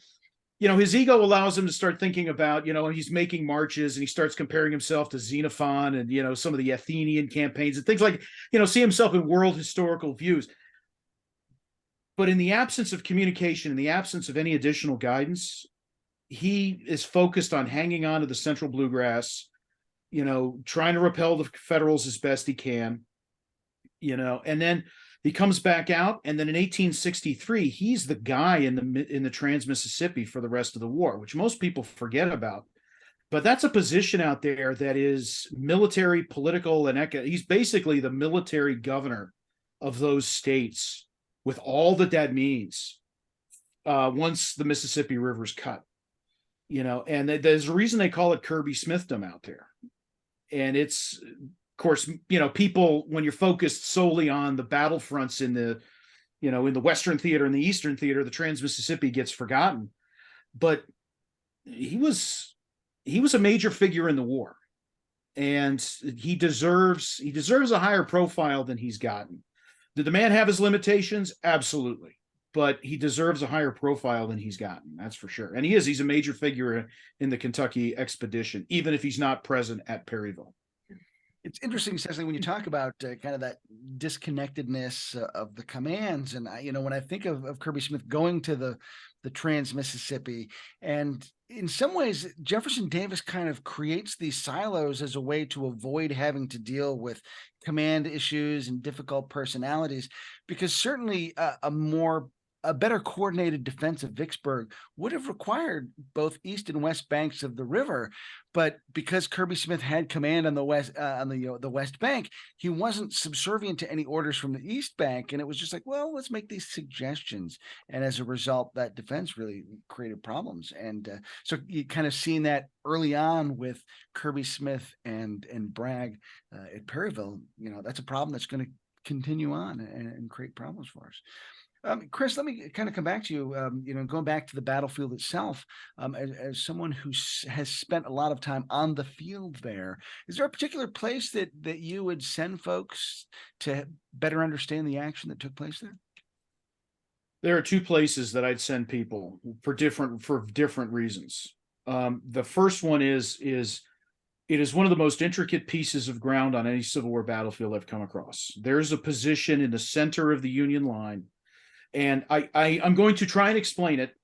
His ego allows him to start thinking about, he's making marches, and he starts comparing himself to Xenophon and, some of the Athenian campaigns and things like, see himself in world historical views. But in the absence of communication, in the absence of any additional guidance, he is focused on hanging on to the central Bluegrass, trying to repel the Federals as best he can, and then he comes back out, and then in 1863, he's the guy in the Trans-Mississippi for the rest of the war, which most people forget about. But that's a position out there that is military, political, and he's basically the military governor of those states, with all that means once the Mississippi River's cut, and there's a reason they call it Kirby Smithdom out there. And it's, of course, people, when you're focused solely on the battlefronts in the Western Theater and the Eastern Theater, the Trans-Mississippi gets forgotten. But he was a major figure in the war, and he deserves a higher profile than he's gotten. Did the man have his limitations? Absolutely. But he deserves a higher profile than he's gotten. That's for sure. And he's a major figure in the Kentucky expedition, even if he's not present at Perryville. It's interesting, Cecily, when you talk about kind of that disconnectedness of the commands. And, when I think of Kirby Smith going to the Trans-Mississippi, and in some ways, Jefferson Davis kind of creates these silos as a way to avoid having to deal with command issues and difficult personalities, because certainly a better coordinated defense of Vicksburg would have required both east and west banks of the river. But because Kirby Smith had command on the west, the West Bank, he wasn't subservient to any orders from the East Bank. And it was just like, well, let's make these suggestions. And as a result, that defense really created problems. And so you kind of seen that early on with Kirby Smith and Bragg at Perryville. That's a problem that's going to continue on and create problems for us. Chris, let me kind of come back to you, going back to the battlefield itself, as someone who has spent a lot of time on the field there. Is there a particular place that you would send folks to better understand the action that took place there? There are two places that I'd send people for different reasons. The first one is it is one of the most intricate pieces of ground on any Civil War battlefield I've come across. There's a position in the center of the Union line. And I'm going to try and explain it.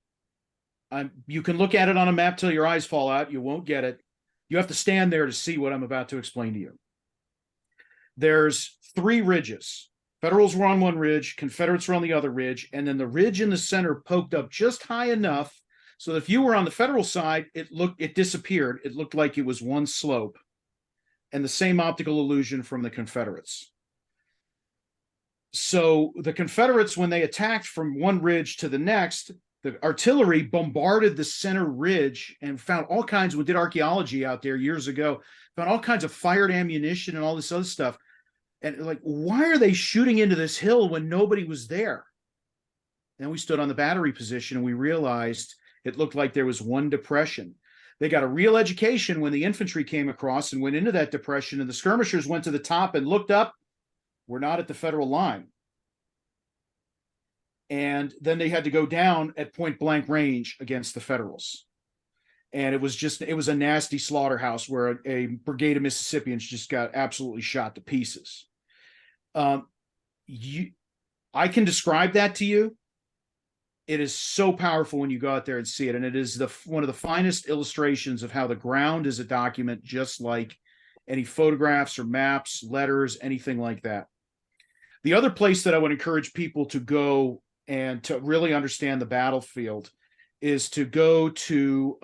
You can look at it on a map till your eyes fall out. You won't get it. You have to stand there to see what I'm about to explain to you. There's 3 ridges. Federals were on one ridge, Confederates were on the other ridge, and then the ridge in the center poked up just high enough so that if you were on the Federal side, it disappeared. It looked like it was one slope, and the same optical illusion from the Confederates. So the Confederates, when they attacked from one ridge to the next, the artillery bombarded the center ridge and found all kinds, we did archaeology out there years ago, found all kinds of fired ammunition and all this other stuff. And like, why are they shooting into this hill when nobody was there? Then we stood on the battery position and we realized it looked like there was one depression. They got a real education when the infantry came across and went into that depression, and the skirmishers went to the top and looked up. We're not at the Federal line. And then they had to go down at point blank range against the Federals. And it was a nasty slaughterhouse where a brigade of Mississippians just got absolutely shot to pieces. I can describe that to you. It is so powerful when you go out there and see it. And it is one of the finest illustrations of how the ground is a document, just like any photographs or maps, letters, anything like that. The other place that I would encourage people to go and to really understand the battlefield is to go to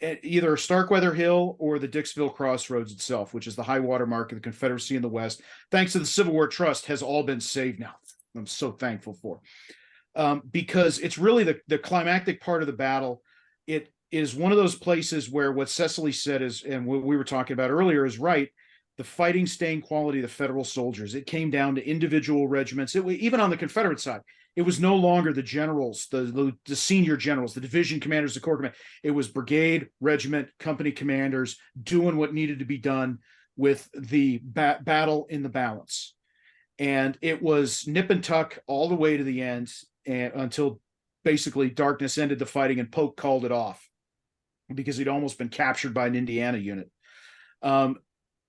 either Starkweather Hill or the Dixville Crossroads itself, which is the high water mark of the Confederacy in the West. Thanks to the Civil War Trust, has all been saved now. I'm so thankful for, because it's really the climactic part of the battle. It is one of those places where what Cecily said is, and what we were talking about earlier, is right. The fighting staying quality of the Federal soldiers. It came down to individual regiments. Even on the Confederate side, it was no longer the generals, the senior generals, the division commanders, the corps command. It was brigade, regiment, company commanders doing what needed to be done with the battle in the balance. And it was nip and tuck all the way to the end, and until basically darkness ended the fighting and Polk called it off because he'd almost been captured by an Indiana unit.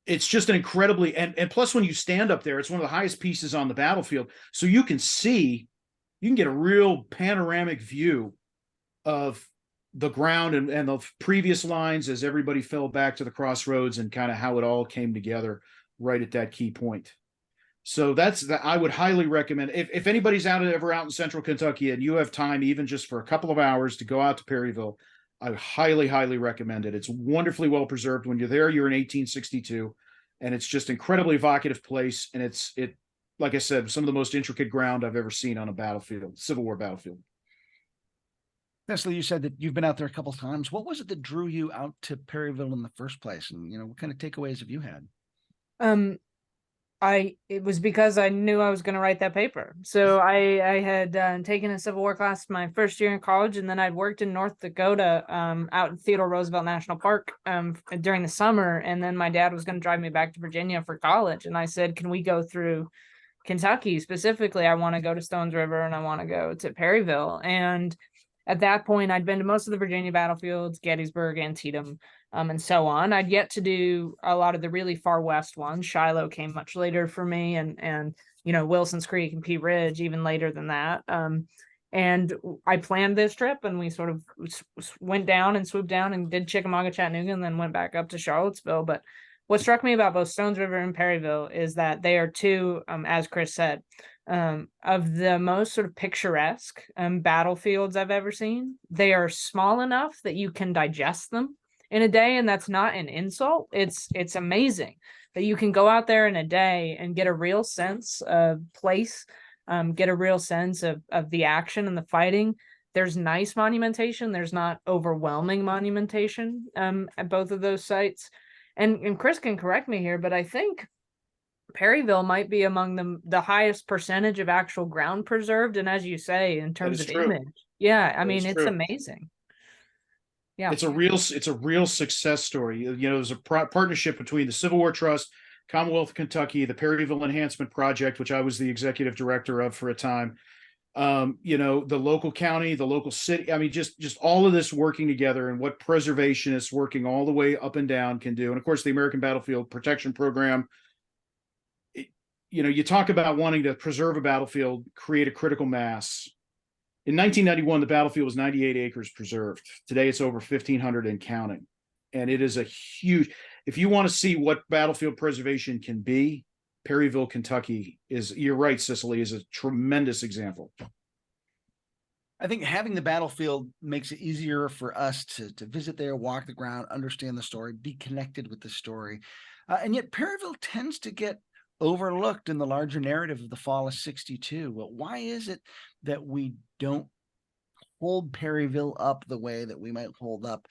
It's just an incredibly, and plus when you stand up there, it's one of the highest pieces on the battlefield. So you can get a real panoramic view of the ground and the previous lines as everybody fell back to the crossroads and kind of how it all came together right at that key point. So I would highly recommend, if anybody's ever out in central Kentucky and you have time, even just for a couple of hours, to go out to Perryville, I highly, highly recommend it. It's wonderfully well preserved. When you're there, you're in 1862, and it's just incredibly evocative place. And it, like I said, some of the most intricate ground I've ever seen on a battlefield, Civil War battlefield. Cecily, you said that you've been out there a couple of times. What was it that drew you out to Perryville in the first place? And, what kind of takeaways have you had? It was because I knew I was going to write that paper. So I had taken a Civil War class my first year in college, and then I'd worked in North Dakota, out in Theodore Roosevelt National Park, during the summer. And then my dad was going to drive me back to Virginia for college, and I said, "Can we go through Kentucky specifically? I want to go to Stones River and I want to go to Perryville." And at that point, I'd been to most of the Virginia battlefields, Gettysburg, Antietam, and so on. I'd yet to do a lot of the really far west ones. Shiloh came much later for me, and Wilson's Creek and Pea Ridge even later than that. And I planned this trip, and we sort of went down and swooped down and did Chickamauga, Chattanooga, and then went back up to Charlottesville. But what struck me about both Stones River and Perryville is that they are two, as Chris said, of the most sort of picturesque battlefields I've ever seen. They are small enough that you can digest them in a day, and that's not an insult. It's amazing that you can go out there in a day and get a real sense of place, get a real sense of the action and the fighting. There's nice monumentation. There's not overwhelming monumentation at both of those sites. And Chris can correct me here, but I think Perryville might be among the highest percentage of actual ground preserved. And as you say, in terms of image, yeah, I mean, it's amazing. Yeah, it's a real success story. There's a partnership between the Civil War Trust, Commonwealth of Kentucky, the Perryville Enhancement Project, which I was the executive director of for a time. The local county, the local city. I mean, just all of this working together, and what preservationists working all the way up and down can do. And of course, the American Battlefield Protection Program. You talk about wanting to preserve a battlefield, create a critical mass. In 1991, the battlefield was 98 acres preserved. Today, it's over 1,500 and counting. And it is a huge, if you want to see what battlefield preservation can be, Perryville, Kentucky you're right, Cecily, is a tremendous example. I think having the battlefield makes it easier for us to visit there, walk the ground, understand the story, be connected with the story. And yet Perryville tends to get overlooked in the larger narrative of the fall of 62. Well, why is it that we don't hold Perryville up the way that we might hold up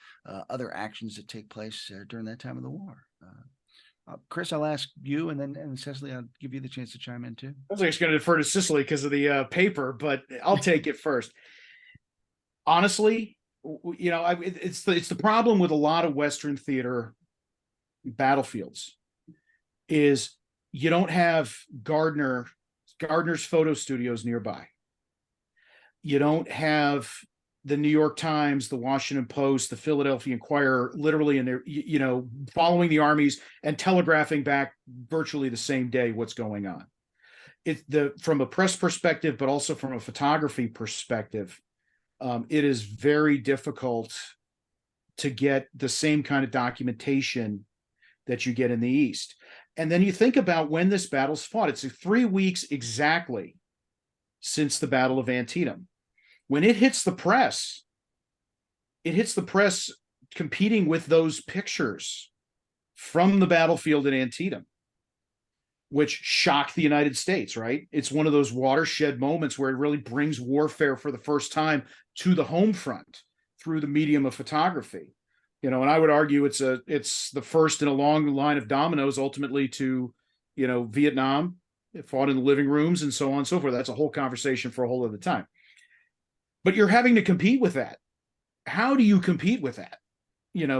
other actions that take place during that time of the war? Chris, I'll ask you, and Cecily, I'll give you the chance to chime in too. I was actually going to defer to Cecily because of the paper, but I'll take it first. Honestly, it's the problem with a lot of Western theater battlefields is you don't have Gardner's photo studios nearby. You don't have the New York Times, the Washington Post, the Philadelphia Inquirer, literally in there, following the armies and telegraphing back virtually the same day what's going on. From a press perspective, but also from a photography perspective, it is very difficult to get the same kind of documentation that you get in the East. And then you think about when this battle's fought. It's 3 weeks exactly since the Battle of Antietam. When it hits the press competing with those pictures from the battlefield at Antietam, which shocked the United States, right? It's one of those watershed moments where it really brings warfare for the first time to the home front through the medium of photography. And I would argue it's the first in a long line of dominoes ultimately to, Vietnam. It fought in the living rooms and so on and so forth. That's a whole conversation for a whole other time. But you're having to compete with that. How do you compete with that?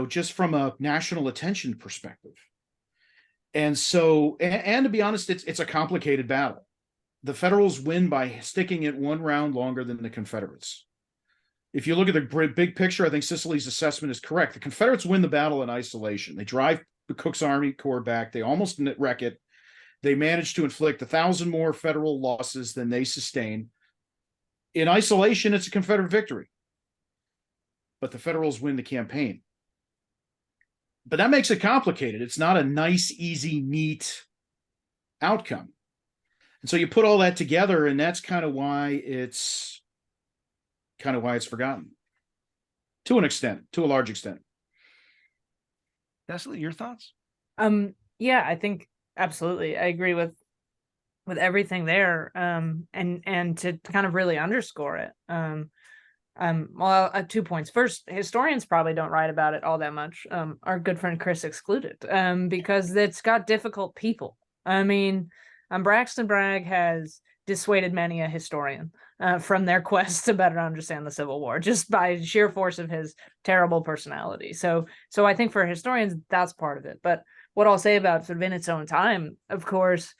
Just from a national attention perspective. And so, and to be honest, it's a complicated battle. The Federals win by sticking it one round longer than the Confederates. If you look at the big picture, I think Cecily's assessment is correct. The Confederates win the battle in isolation. They drive the Cook's Army Corps back. They almost wreck it. They manage to inflict 1,000 more Federal losses than they sustain. In isolation, it's a Confederate victory. But the Federals win the campaign. But that makes it complicated. It's not a nice, easy, neat outcome. And so you put all that together, and that's kind of why it's forgotten to a large extent. Cecily, your thoughts? Yeah, I think absolutely. I agree with everything there. And to kind of really underscore it. Well, 2 points. First, historians probably don't write about it all that much. Our good friend Chris excluded, because it's got difficult people. I mean, Braxton Bragg has dissuaded many a historian from their quest to better understand the Civil War just by sheer force of his terrible personality. So I think for historians, that's part of it. But what I'll say about sort of in its own time, of course,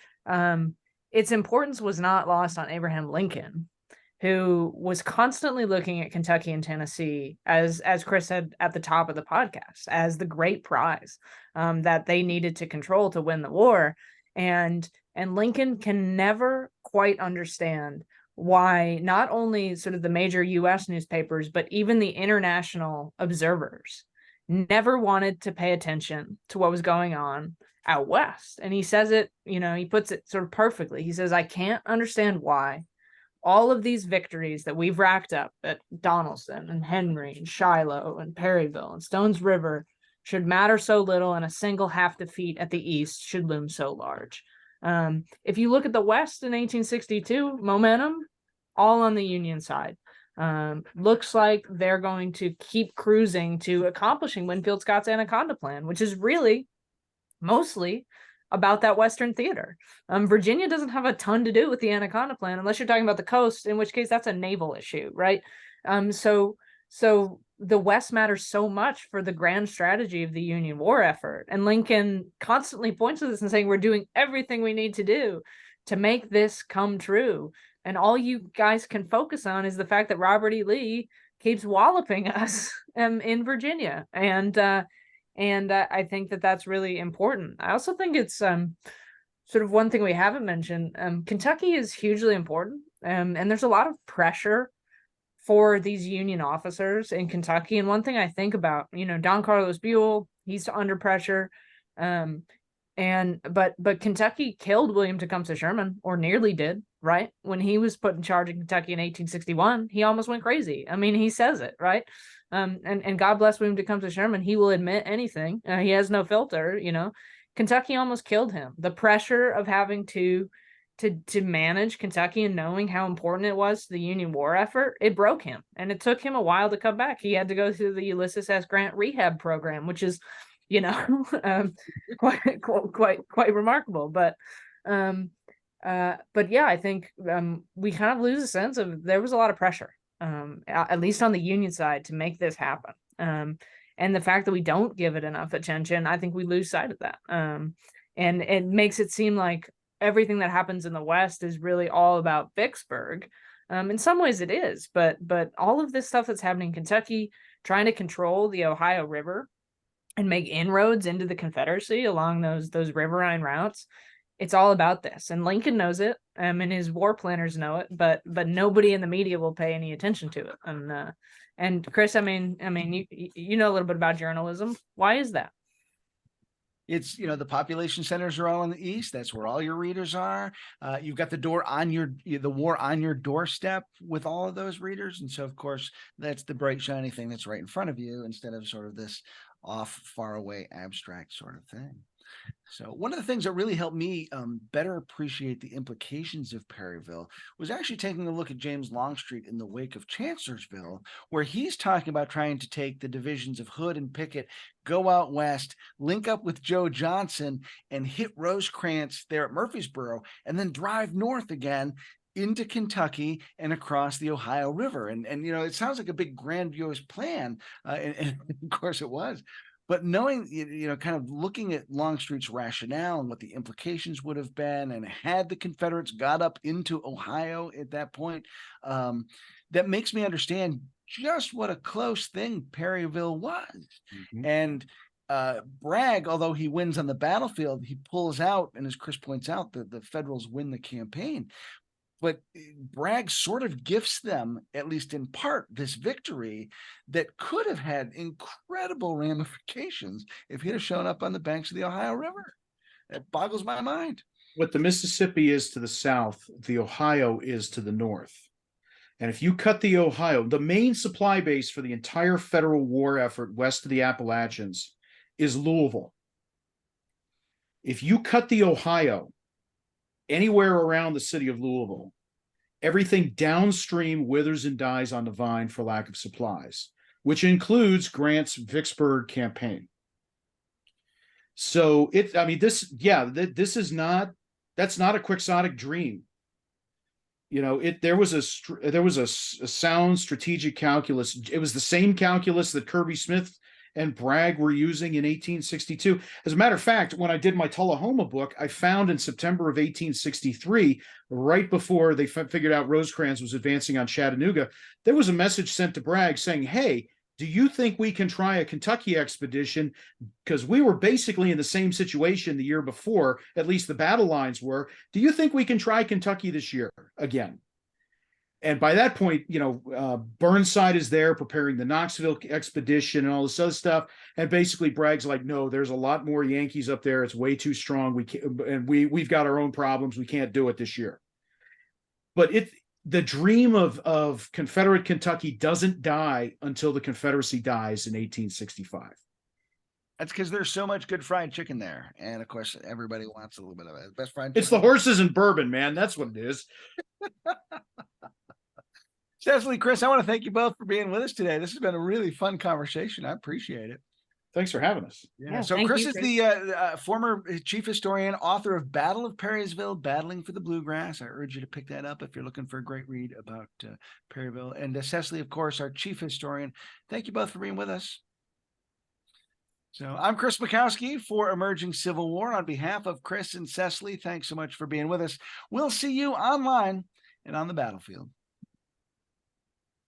its importance was not lost on Abraham Lincoln, who was constantly looking at Kentucky and Tennessee, as Chris said at the top of the podcast, as the great prize that they needed to control to win the war. And Lincoln can never quite understand why not only sort of the major US newspapers, but even the international observers never wanted to pay attention to what was going on out west. And he says it, he puts it sort of perfectly. He says, I can't understand why all of these victories that we've racked up at Donelson and Henry and Shiloh and Perryville and Stones River should matter so little, and a single half defeat at the East should loom so large. If you look at the West in 1862, momentum all on the Union side. Looks like they're going to keep cruising to accomplishing Winfield Scott's Anaconda Plan, which is really mostly about that Western theater. Virginia doesn't have a ton to do with the Anaconda Plan, unless you're talking about the coast, in which case that's a naval issue, right? So the West matters so much for the grand strategy of the Union war effort. And Lincoln constantly points to this and saying, we're doing everything we need to do to make this come true. And all you guys can focus on is the fact that Robert E. Lee keeps walloping us in Virginia. And I think that that's really important. I also think it's sort of one thing we haven't mentioned. Kentucky is hugely important, and there's a lot of pressure for these Union officers in Kentucky. And one thing I think about, Don Carlos Buell, he's under pressure. But Kentucky killed William Tecumseh Sherman, or nearly did, right? When he was put in charge of Kentucky in 1861, he almost went crazy. I mean, he says it, right? And God bless William Tecumseh Sherman. He will admit anything. He has no filter, Kentucky almost killed him. The pressure of having to manage Kentucky and knowing how important it was to the Union war effort, it broke him. And it took him a while to come back. He had to go through the Ulysses S. Grant rehab program, which is, quite remarkable. But yeah, I think we kind of lose a sense of there was a lot of pressure, at least on the Union side, to make this happen. And the fact that we don't give it enough attention, I think we lose sight of that. And it makes it seem like everything that happens in the West is really all about Vicksburg. In some ways it is, but all of this stuff that's happening in Kentucky, trying to control the Ohio River and make inroads into the Confederacy along those riverine routes, it's all about this. And Lincoln knows it, and his war planners know it, but nobody in the media will pay any attention to it. And Chris, I mean, you know a little bit about journalism. Why is that? It's, the population centers are all in the East. That's where all your readers are. You've got the war on your doorstep with all of those readers. And so, of course, that's the bright, shiny thing that's right in front of you, instead of sort of this off, far away, abstract sort of thing. So one of the things that really helped me better appreciate the implications of Perryville was actually taking a look at James Longstreet in the wake of Chancellorsville, where he's talking about trying to take the divisions of Hood and Pickett, go out west, link up with Joe Johnson, and hit Rosecrans there at Murfreesboro, and then drive north again into Kentucky and across the Ohio River. And it sounds like a big grandiose plan, and of course it was. But knowing, kind of looking at Longstreet's rationale and what the implications would have been, and had the Confederates got up into Ohio at that point, that makes me understand just what a close thing Perryville was. Mm-hmm. And Bragg, although he wins on the battlefield, he pulls out, and as Chris points out, the Federals win the campaign. But Bragg sort of gifts them, at least in part, this victory that could have had incredible ramifications if he'd have shown up on the banks of the Ohio River. It boggles my mind. What the Mississippi is to the south, the Ohio is to the north. And if you cut the Ohio, the main supply base for the entire federal war effort west of the Appalachians is Louisville. If you cut the Ohio anywhere around the city of Louisville, everything downstream withers and dies on the vine for lack of supplies, which includes Grant's Vicksburg campaign. So this is not, that's not a quixotic dream. There was a sound strategic calculus. It was the same calculus that Kirby Smith and Bragg were using in 1862. As a matter of fact, when I did my Tullahoma book, I found in September of 1863, right before they figured out Rosecrans was advancing on Chattanooga, there was a message sent to Bragg saying, hey, do you think we can try a Kentucky expedition? Because we were basically in the same situation the year before, at least the battle lines were. Do you think we can try Kentucky this year again? And by that point, Burnside is there preparing the Knoxville expedition and all this other stuff. And basically Bragg's like, no, there's a lot more Yankees up there. It's way too strong. We've got our own problems. We can't do it this year. But the dream of Confederate Kentucky doesn't die until the Confederacy dies in 1865. That's because there's so much good fried chicken there. And of course, everybody wants a little bit of it. Best fried chicken. It's the horses and bourbon, man. That's what it is. Cecily, Chris, I want to thank you both for being with us today. This has been a really fun conversation. I appreciate it. Thanks for having us. Yeah, so Chris is the former chief historian, author of Battle of Perryville, Battling for the Bluegrass. I urge you to pick that up if you're looking for a great read about Perryville. And Cecily, of course, our chief historian. Thank you both for being with us. So I'm Chris Mackowski for Emerging Civil War. On behalf of Chris and Cecily, thanks so much for being with us. We'll see you online and on the battlefield.